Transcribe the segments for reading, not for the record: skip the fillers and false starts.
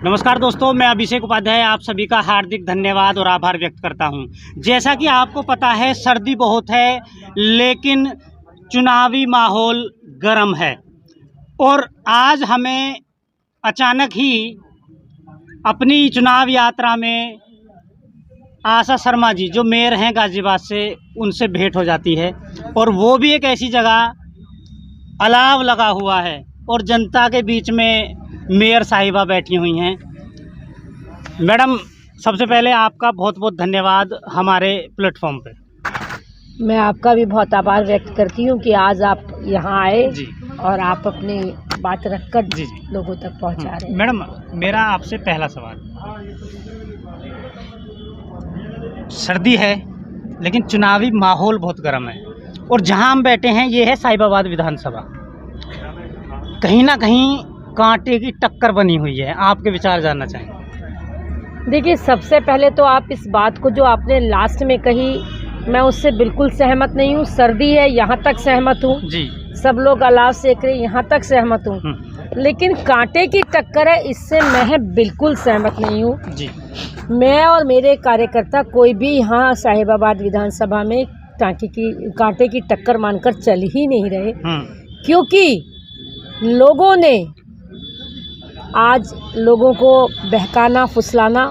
नमस्कार दोस्तों, मैं अभिषेक उपाध्याय आप सभी का हार्दिक धन्यवाद और आभार व्यक्त करता हूं। जैसा कि आपको पता है, सर्दी बहुत है लेकिन चुनावी माहौल गर्म है और आज हमें अचानक ही अपनी चुनाव यात्रा में आशा शर्मा जी जो मेयर हैं गाज़ियाबाद से, उनसे भेंट हो जाती है और वो भी एक ऐसी जगह अलाव लगा हुआ है और जनता के बीच में मेयर साहिबा बैठी हुई हैं। मैडम, सबसे पहले आपका बहुत बहुत धन्यवाद हमारे प्लेटफॉर्म पे। मैं आपका भी बहुत आभार व्यक्त करती हूँ कि आज आप यहाँ आए जी और आप अपनी बात रखकर जी लोगों तक पहुँचा रहे हैं। मैडम, मेरा आपसे पहला सवाल, सर्दी है लेकिन चुनावी माहौल बहुत गर्म है और जहाँ हम बैठे हैं ये है साहिबाबाद विधानसभा। कहीं ना कहीं कांटे की टक्कर बनी हुई है, आपके विचार जानना चाहेंगे। देखिए, सबसे पहले तो आप इस बात को जो आपने लास्ट में कही, मैं उससे बिल्कुल सहमत नहीं हूँ। सर्दी है, यहाँ तक सहमत हूँ जी। सब लोग अलाव सेक रहे, यहाँ तक सहमत हूँ। लेकिन कांटे की टक्कर है, इससे मैं बिल्कुल सहमत नहीं हूँ जी। मैं और मेरे कार्यकर्ता कोई भी यहाँ साहिबाबाद विधानसभा में कांटे की टक्कर मानकर चल ही नहीं रहे, क्योंकि लोगों ने आज लोगों को बहकाना फुसलाना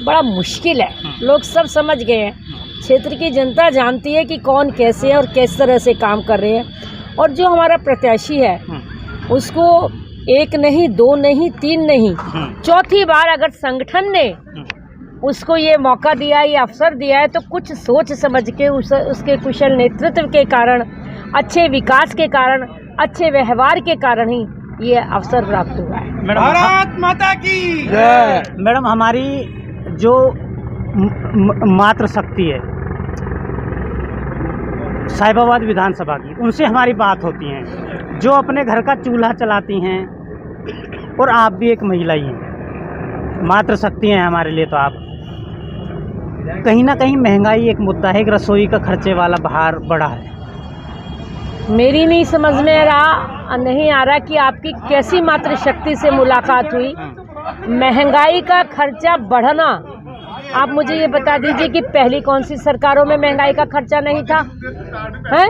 बड़ा मुश्किल है। लोग सब समझ गए हैं, क्षेत्र की जनता जानती है कि कौन कैसे है और किस तरह से काम कर रहे हैं। और जो हमारा प्रत्याशी है उसको एक नहीं, दो नहीं, तीन नहीं, चौथी बार अगर संगठन ने उसको ये मौका दिया, ये अवसर दिया है, तो कुछ सोच समझ के उसके कुशल नेतृत्व के कारण, अच्छे विकास के कारण, अच्छे व्यवहार के कारण ही ये अवसर प्राप्त हुआ है। भारत माता की जय। मैडम, हमारी जो मातृ शक्ति है साहिबाबाद विधानसभा की, उनसे हमारी बात होती है, जो अपने घर का चूल्हा चलाती हैं, और आप भी एक महिला ही हैं, मातृ शक्ति हैं हमारे लिए। तो आप कहीं ना कहीं महंगाई एक मुद्दा है, एक रसोई का खर्चे वाला भार बढ़ा है। मेरी नहीं समझ में नहीं आ रहा कि आपकी कैसी मातृशक्ति से मुलाकात हुई। महंगाई का खर्चा बढ़ना, आप मुझे ये बता दीजिए कि पहली कौन सी सरकारों में महंगाई का खर्चा नहीं था, हैं?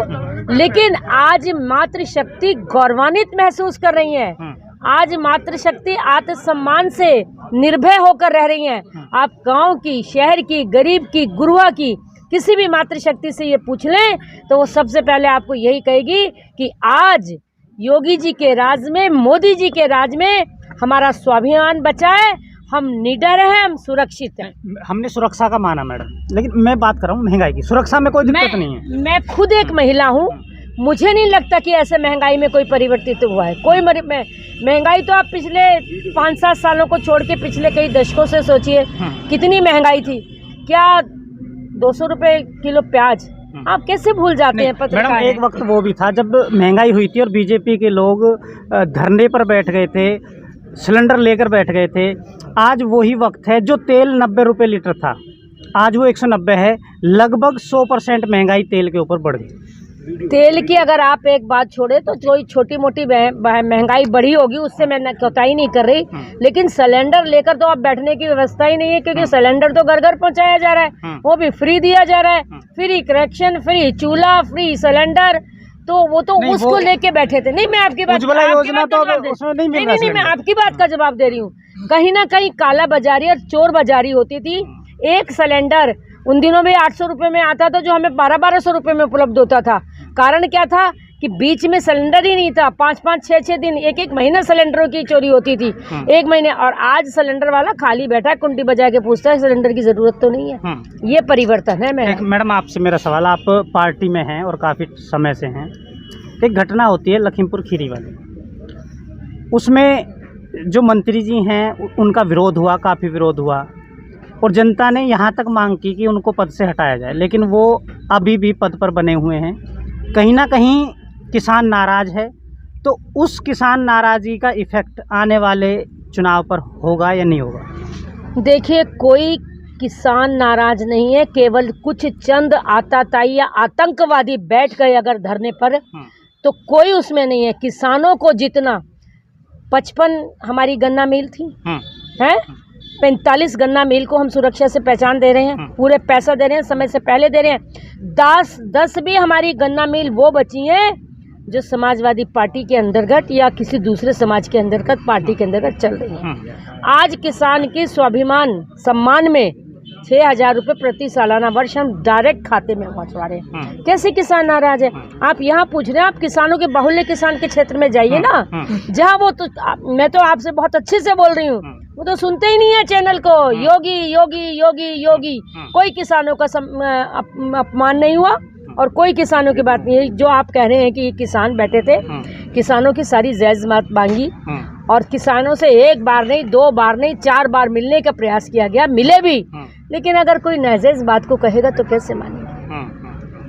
लेकिन आज मातृशक्ति गौरवान्वित महसूस कर रही है। आज मातृशक्ति आत्मसम्मान से निर्भय होकर रह रही हैं। आप गांव की, शहर की, गरीब की, गुरुआ की किसी भी मातृशक्ति से ये पूछ लें तो वो सबसे पहले आपको यही कहेगी कि आज योगी जी के राज में, मोदी जी के राज में हमारा स्वाभिमान बचा है, हम निडर हैं, हम सुरक्षित हैं। हमने सुरक्षा का माना मैडम, लेकिन मैं बात कर रहा हूँ महंगाई की। सुरक्षा में कोई दिक्कत नहीं है। मैं खुद एक महिला हूँ, मुझे नहीं लगता कि ऐसे महंगाई में कोई परिवर्तित हुआ है। कोई महंगाई तो आप पिछले 5-7 सालों को छोड़ के पिछले कई दशकों से सोचिए कितनी महंगाई थी। क्या 200 रुपये किलो प्याज आप कैसे भूल जाते हैं पत्रकार? मैडम, एक वक्त वो भी था जब महंगाई हुई थी और बीजेपी के लोग धरने पर बैठ गए थे, सिलेंडर लेकर बैठ गए थे। आज वही वक्त है। जो तेल 90 रुपये लीटर था, आज वो 190 है। लगभग 100% महंगाई तेल के ऊपर बढ़ गई। तेल की अगर आप एक बात छोड़े तो कोई छोटी मोटी महंगाई बढ़ी होगी, उससे मैं कोताही नहीं कर रही, लेकिन सिलेंडर लेकर तो आप बैठने की व्यवस्था ही नहीं है, क्योंकि सिलेंडर तो घर घर पहुंचाया जा रहा है, वो भी फ्री दिया जा रहा है। फ्री कनेक्शन, फ्री चूल्हा, फ्री सिलेंडर, तो वो तो उसको लेके बैठे थे। नहीं, मैं आपकी बात नहीं, मैं आपकी बात का जवाब दे रही हूँ। कहीं ना कहीं काला बाजारी और चोर बाजारी होती थी। एक सिलेंडर उन दिनों में 800 रुपये में आता था, जो हमें 1200 रुपये में उपलब्ध होता था। कारण क्या था कि बीच में सिलेंडर ही नहीं था। 5-5, 6-6 दिन, एक महीना सिलेंडरों की चोरी होती थी, एक महीने। और आज सिलेंडर वाला खाली बैठा है, कुंडी बजा के पूछता है सिलेंडर की जरूरत तो नहीं है। ये परिवर्तन है। मैडम, आपसे मेरा सवाल, आप पार्टी में हैं और काफ़ी समय से हैं। एक घटना होती है लखीमपुर खीरी वाली, उसमें जो मंत्री जी हैं उनका विरोध हुआ, काफ़ी विरोध हुआ, और जनता ने यहाँ तक मांग की कि उनको पद से हटाया जाए, लेकिन वो अभी भी पद पर बने हुए हैं। कहीं ना कहीं किसान नाराज़ है, तो उस किसान नाराज़गी का इफ़ेक्ट आने वाले चुनाव पर होगा या नहीं होगा? देखिए, कोई किसान नाराज नहीं है, केवल कुछ चंद आताताई या आतंकवादी बैठ गए अगर धरने पर, तो कोई उसमें नहीं है। किसानों को जितना 55 हमारी गन्ना मिल थी, हैं 45 गन्ना मिल को हम सुरक्षा से पहचान दे रहे हैं, पूरे पैसा दे रहे हैं, समय से पहले दे रहे हैं। 10 भी हमारी गन्ना मिल वो बची हैं जो समाजवादी पार्टी के अंतर्गत या किसी दूसरे समाज के अंतर्गत पार्टी के अंतर्गत चल रही है। आज किसान के स्वाभिमान सम्मान में 6,000 रुपये प्रति सालाना वर्ष हम डायरेक्ट खाते में पहुँचवा रहे हैं। कैसे किसान नाराज है? आप यहाँ पूछ रहे हैं, आप किसानों के बाहुल्य किसान के क्षेत्र में जाइए ना, जहाँ वो तो मैं तो आपसे बहुत अच्छे से बोल रही हूँ, वो तो सुनते ही नहीं है चैनल को। योगी योगी योगी योगी, कोई किसानों का अपमान नहीं हुआ और कोई किसानों की बात नहीं है। जो आप कह रहे हैं कि किसान बैठे थे, किसानों की सारी जायज़ बात मांगी और किसानों से 1 बार नहीं 2 बार नहीं 4 बार मिलने का प्रयास किया गया, मिले भी। लेकिन अगर कोई नाजायज बात को कहेगा तो कैसे मानेंगे?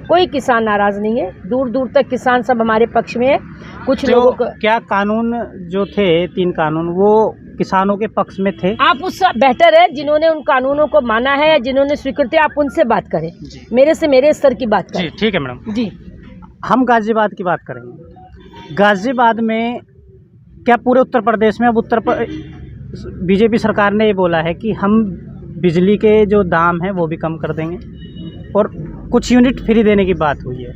कोई किसान नाराज नहीं है, दूर दूर तक किसान सब हमारे पक्ष में है। कुछ लोगों को क्या कानून जो थे 3 कानून वो किसानों के पक्ष में थे? आप उससे बेहतर है जिन्होंने उन कानूनों को माना है या जिन्होंने स्वीकृति, आप उनसे बात करें, मेरे स्तर की बात करें। ठीक है मैडम जी। हम गाजियाबाद की बात करेंगे। गाजियाबाद में क्या पूरे उत्तर प्रदेश में अब बीजेपी सरकार ने ये बोला है कि हम बिजली के जो दाम हैं वो भी कम कर देंगे और कुछ यूनिट फ्री देने की बात हुई है।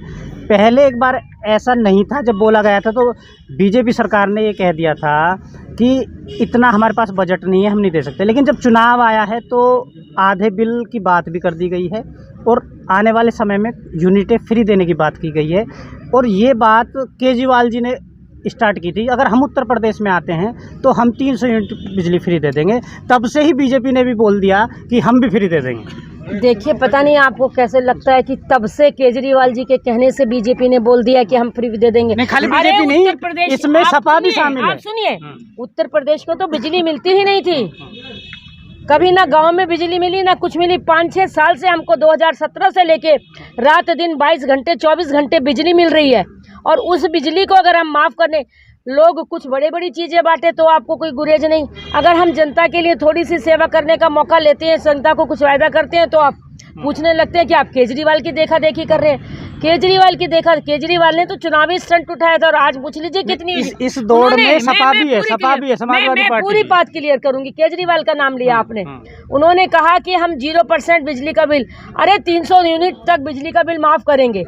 पहले एक बार ऐसा नहीं था, जब बोला गया था तो बीजेपी सरकार ने ये कह दिया था कि इतना हमारे पास बजट नहीं है, हम नहीं दे सकते। लेकिन जब चुनाव आया है तो आधे बिल की बात भी कर दी गई है और आने वाले समय में यूनिटें फ्री देने की बात की गई है। और ये बात केजरीवाल जी ने स्टार्ट की थी, अगर हम उत्तर प्रदेश में आते हैं तो हम 300 यूनिट बिजली फ्री दे देंगे। तब से ही बीजेपी ने भी बोल दिया कि हम भी फ्री दे देंगे। देखिए, पता नहीं आपको कैसे लगता है कि तब से केजरीवाल जी के कहने से बीजेपी ने बोल दिया कि हम फ्री दे देंगे। नहीं, खाली बीजेपी नहीं, इसमें सपा भी शामिल है। आप सुनिए, उत्तर प्रदेश को तो बिजली मिलती ही नहीं थी कभी, ना गांव में बिजली मिली ना कुछ मिली। 5-6 साल से हमको 2017 से लेके रात दिन 22 घंटे 24 घंटे बिजली मिल रही है। और उस बिजली को अगर हम माफ़ करने, लोग कुछ बड़ी बड़ी चीज़ें बांटे तो आपको कोई गुरेज नहीं। अगर हम जनता के लिए थोड़ी सी सेवा करने का मौका लेते हैं, जनता को कुछ वायदा करते हैं, तो आप पूछने लगते हैं कि आप केजरीवाल की देखा देखी कर रहे हैं। केजरीवाल ने तो चुनावी स्टंट उठाया था और आज पूछ लीजिए कितनी इस दौर में सपा भी है, समाजवादी पार्टी। पूरी बात क्लियर करूंगी। केजरीवाल का नाम लिया आपने, उन्होंने कहा कि हम 0% बिजली का बिल, अरे 300 यूनिट तक बिजली का बिल माफ करेंगे।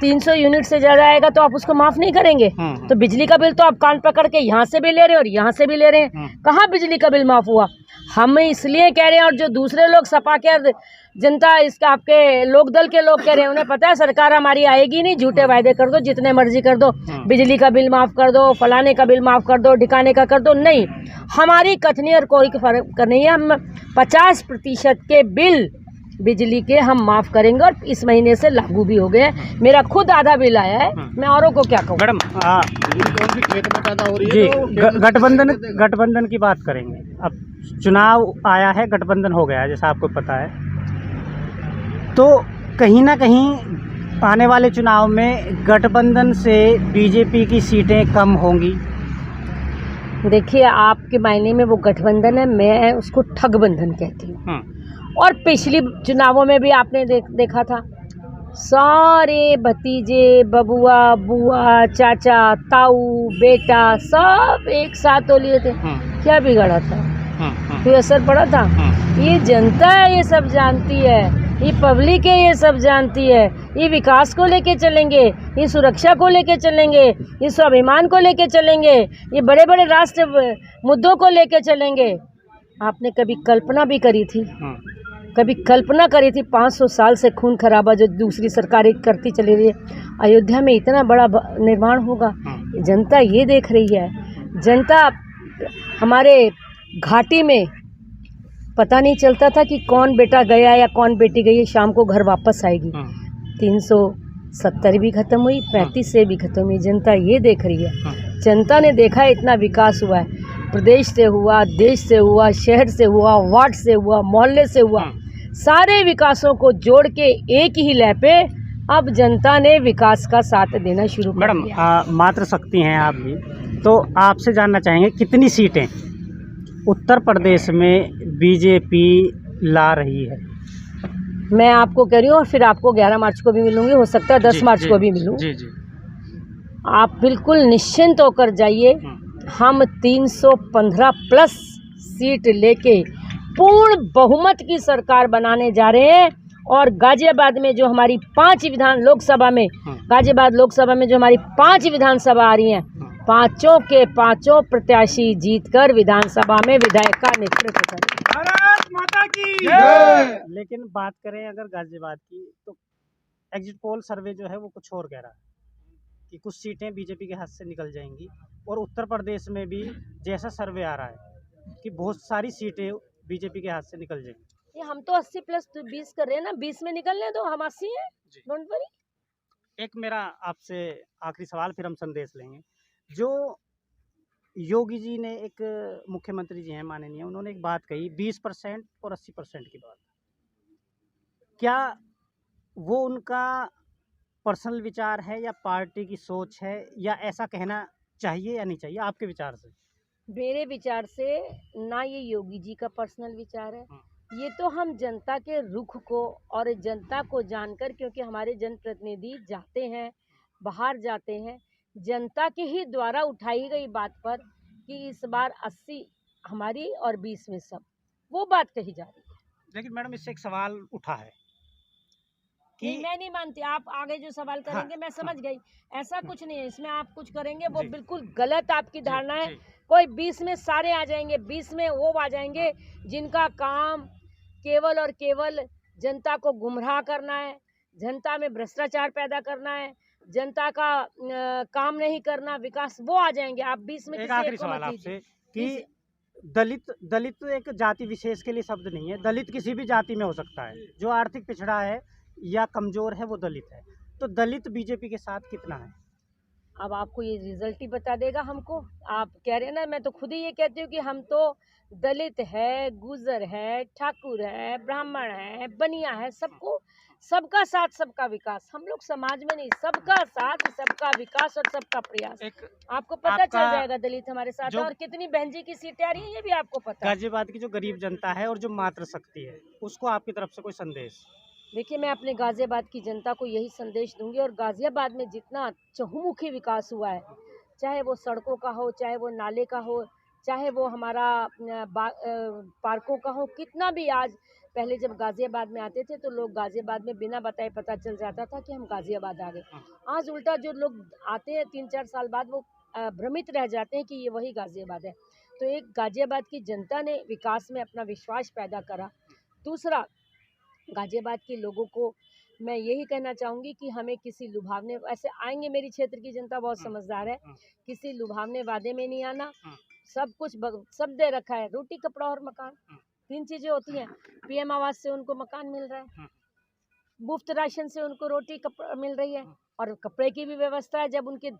300 यूनिट से ज़्यादा आएगा तो आप उसको माफ़ नहीं करेंगे। तो बिजली का बिल तो आप कान पकड़ के यहाँ से भी ले रहे हैं और यहाँ से भी ले रहे हैं। कहाँ बिजली का बिल माफ़ हुआ? हम इसलिए कह रहे हैं, और जो दूसरे लोग सपा के जनता, इसका आपके लोक दल के लोग कह रहे हैं, उन्हें पता है सरकार हमारी आएगी नहीं, झूठे वायदे कर दो, जितने मर्जी कर दो, बिजली का बिल माफ़ कर दो, फलाने का बिल माफ़ कर दो, ठिकाने का कर दो। नहीं, हमारी कथनी और कोई फर्क नहीं है। हम 50% के बिल बिजली के हम माफ़ करेंगे और इस महीने से लागू भी हो गए। मेरा खुद आधा बिल आया है, मैं औरों को क्या कहूँ। मैडम जी, गठबंधन की बात करेंगे। अब चुनाव आया है, गठबंधन हो गया है जैसा आपको पता है, तो कहीं ना कहीं आने वाले चुनाव में गठबंधन से बीजेपी की सीटें कम होंगी। देखिए, आपके मायने में वो गठबंधन है, मैं उसको ठगबंधन कहती हूँ। और पिछली चुनावों में भी आपने देखा था, सारे भतीजे, बबुआ, बुआ, चाचा, ताऊ, बेटा सब एक साथ तो लिए थे। क्या बिगड़ा था? कोई असर पड़ा था? ये जनता है, ये सब जानती है, ये पब्लिक है, ये सब जानती है। ये विकास को लेके चलेंगे, ये सुरक्षा को लेके चलेंगे, ये स्वाभिमान को लेके चलेंगे, ये बड़े बड़े राष्ट्र मुद्दों को लेके चलेंगे। आपने कभी कल्पना भी करी थी? कभी कल्पना करी थी 500 साल से खून खराबा जो दूसरी सरकारें करती चली रही है, अयोध्या में इतना बड़ा निर्माण होगा? जनता ये देख रही है। जनता हमारे घाटी में पता नहीं चलता था कि कौन बेटा गया या कौन बेटी गई, शाम को घर वापस आएगी। 370 भी खत्म हुई, 35 से भी खत्म हुई। जनता ये देख रही है। जनता ने देखा है इतना विकास हुआ है, प्रदेश से हुआ, देश से हुआ, शहर से हुआ, वार्ड से हुआ, मोहल्ले से हुआ, सारे विकासों को जोड़ के एक ही लय पे अब जनता ने विकास का साथ देना शुरू कर दिया। मैडम, मात्र शक्ति हैं आप भी, तो आपसे जानना चाहेंगे कितनी सीटें उत्तर प्रदेश में बीजेपी ला रही है? मैं आपको कह रही हूँ, और फिर आपको 11 मार्च को भी मिलूंगी, हो सकता है 10 मार्च को भी मिलूँ। आप बिल्कुल निश्चिंत होकर जाइए, हम 315 प्लस सीट लेके पूर्ण बहुमत की सरकार बनाने जा रहे हैं। और गाजियाबाद में जो हमारी 5 विधान लोकसभा में गाजियाबाद लोकसभा में जो हमारी 5 विधानसभा आ रही हैं, 5 के 5 प्रत्याशी जीतकर विधानसभा में विधायक का नेतृत्व करेंगे। भारत माता की। लेकिन बात करें अगर गाजियाबाद की, तो एग्जिट पोल सर्वे जो है वो कुछ और कह रहा है कि कुछ सीटें बीजेपी के हाथ से निकल जाएंगी, और उत्तर प्रदेश में भी जैसा सर्वे आ रहा है कि बहुत सारी सीटें बीजेपी के हाथ से निकल जाएंगी। ये हम तो 80 प्लस 20 कर रहे हैं ना, 20 में निकलने दो, हम 80 हैं, डोंट वरी। एक मेरा आपसे आखिरी सवाल, फिर हम संदेश लेंगे। जो योगी जी ने, एक मुख्यमंत्री जी हैं माननीय, उन्होंने एक बात कही 20% और 80% की बात, क्या वो उनका पर्सनल विचार है या पार्टी की सोच है, या ऐसा कहना चाहिए या नहीं चाहिए आपके विचार से? मेरे विचार से ना ये योगी जी का पर्सनल विचार है, ये तो हम जनता के रुख को और जनता को जानकर, क्योंकि हमारे जनप्रतिनिधि जाते हैं, बाहर जाते हैं, जनता के ही द्वारा उठाई गई बात पर कि इस बार 80 हमारी और 20 में सब, वो बात कही जा रही है। लेकिन मैडम इससे एक सवाल उठा है कि नहीं, मैं नहीं मानती। आप आगे जो सवाल करेंगे मैं समझ गई, ऐसा कुछ नहीं है इसमें। आप कुछ करेंगे वो बिल्कुल गलत आपकी धारणा है। कोई 20 में सारे आ जाएंगे, 20 में वो आ जाएंगे जिनका काम केवल और केवल जनता को गुमराह करना है, जनता में भ्रष्टाचार पैदा करना है, जनता का काम नहीं करना, विकास, वो आ जाएंगे। आप 20 में एक आखिरी सवाल आपसे कि दलित एक जाति विशेष के लिए शब्द नहीं है, दलित किसी भी जाति में हो सकता है, जो आर्थिक पिछड़ा है या कमजोर है वो दलित है, तो दलित बीजेपी के साथ कितना है? अब आपको ये रिजल्ट ही बता देगा हमको। आप कह रहे हैं ना, मैं तो खुद ही ये कहती हूँ कि हम तो दलित है, गुजर है, ठाकुर है, ब्राह्मण है, बनिया है, सबको, सबका साथ सबका विकास। हम लोग समाज में नहीं, सबका साथ सबका विकास और सबका प्रयास। आपको पता चल जाएगा दलित हमारे साथ है, और कितनी बहन जी की सीटें आ रही है ये भी आपको पता है। गाजियाबाद की जो गरीब जनता है और जो मातृशक्ति है, उसको आपकी तरफ से कोई संदेश? देखिए, मैं अपने गाजियाबाद की जनता को यही संदेश दूंगी, और गाजियाबाद में जितना चहुमुखी विकास हुआ है, चाहे वो सड़कों का हो, चाहे वो नाले का हो, चाहे वो हमारा पार्कों का हो, कितना भी। आज पहले जब गाजियाबाद में आते थे तो लोग गाजियाबाद में बिना बताए पता चल जाता था कि हम गाजियाबाद आ गए। आज उल्टा, जो लोग आते हैं 3-4 साल बाद, वो भ्रमित रह जाते हैं कि ये वही गाजियाबाद है। तो एक गाजियाबाद की जनता ने विकास में अपना विश्वास पैदा करा। दूसरा, गाजियाबाद के लोगों को मैं यही कहना चाहूँगी कि हमें किसी लुभावने, ऐसे आएंगे, मेरी क्षेत्र की जनता बहुत समझदार है, किसी लुभावने वादे में नहीं आना। सब कुछ सब दे रखा है, रोटी कपड़ा और मकान, 3 चीज़ें होती हैं। पीएम आवास से उनको मकान मिल रहा है, मुफ्त राशन से उनको रोटी कपड़ा मिल रही है, और कपड़े की भी व्यवस्था है। जब उनके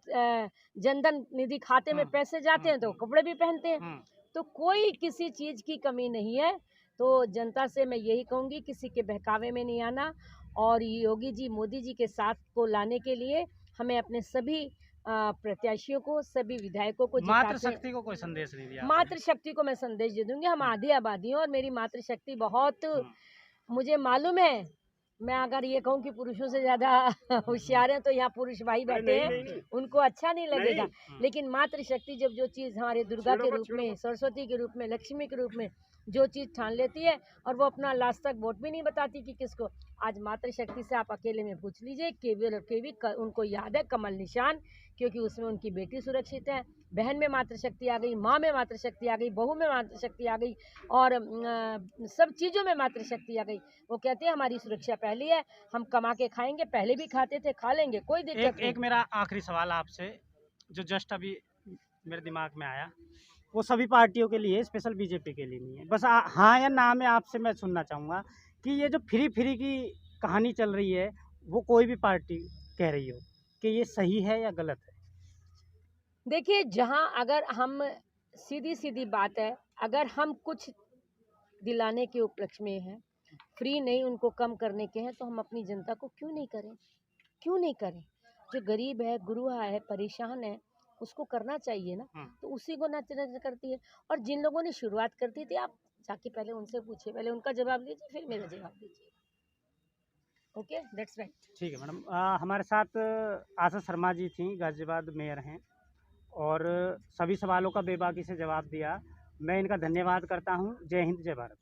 जनधन निधि खाते में पैसे जाते हैं तो कपड़े भी पहनते हैं। तो कोई किसी चीज़ की कमी नहीं है। तो जनता से मैं यही कहूँगी, किसी के बहकावे में नहीं आना, और योगी जी, मोदी जी के साथ को लाने के लिए हमें अपने सभी प्रत्याशियों को, सभी विधायकों को, मातृशक्ति को कोई संदेश नहीं दिया? मातृशक्ति को मैं संदेश दे दूंगी। हम आधी आबादी हैं और मेरी मातृशक्ति बहुत, मुझे मालूम है। मैं अगर ये कहूँ कि पुरुषों से ज़्यादा होशियार हैं तो यहाँ पुरुष भाई बैठे हैं, उनको अच्छा नहीं लगेगा। लेकिन मातृशक्ति जब जो चीज़ हमारे दुर्गा के रूप में, सरस्वती के रूप में, लक्ष्मी के रूप में जो चीज़ ठान लेती है, और वो अपना लास्ट तक वोट भी नहीं बताती कि किसको। आज मातृशक्ति से आप अकेले में पूछ लीजिए, केवल और केवी उनको याद है कमल निशान, क्योंकि उसमें उनकी बेटी सुरक्षित है। बहन में मातृशक्ति आ गई, माँ में मातृशक्ति आ गई, बहू में मातृशक्ति आ गई, और सब चीज़ों में मातृशक्ति आ गई। वो कहते हैं हमारी सुरक्षा पहली है, हम कमा के खाएंगे, पहले भी खाते थे, खा लेंगे, कोई दिक्कत नहीं। एक मेरा आखिरी सवाल आपसे, जो जस्ट अभी मेरे दिमाग में आया, वो सभी पार्टियों के लिए, स्पेशल बीजेपी के लिए नहीं है, बस हाँ या ना में आपसे मैं सुनना चाहूँगा कि ये जो फ्री की कहानी चल रही है, वो कोई भी पार्टी कह रही हो कि ये सही है या गलत है? देखिए, जहाँ अगर हम, सीधी बात है, अगर हम कुछ दिलाने के उपलक्ष्य में हैं, फ्री नहीं, उनको कम करने के हैं, तो हम अपनी जनता को क्यों नहीं करें? क्यों नहीं करें? जो गरीब है, गुरुहा है, परेशान है, उसको करना चाहिए ना। तो उसी को नजर करती है। और जिन लोगों ने शुरुआत करती थी, आप जाके पहले उनसे पूछिए, पहले उनका जवाब लीजिए, फिर मेरा जवाब दीजिए। Okay, that's right. ठीक है मैडम। हमारे साथ आशा शर्मा जी थी, गाजियाबाद मेयर हैं, और सभी सवालों का बेबाकी से जवाब दिया, मैं इनका धन्यवाद करता हूँ। जय हिंद, जय भारत।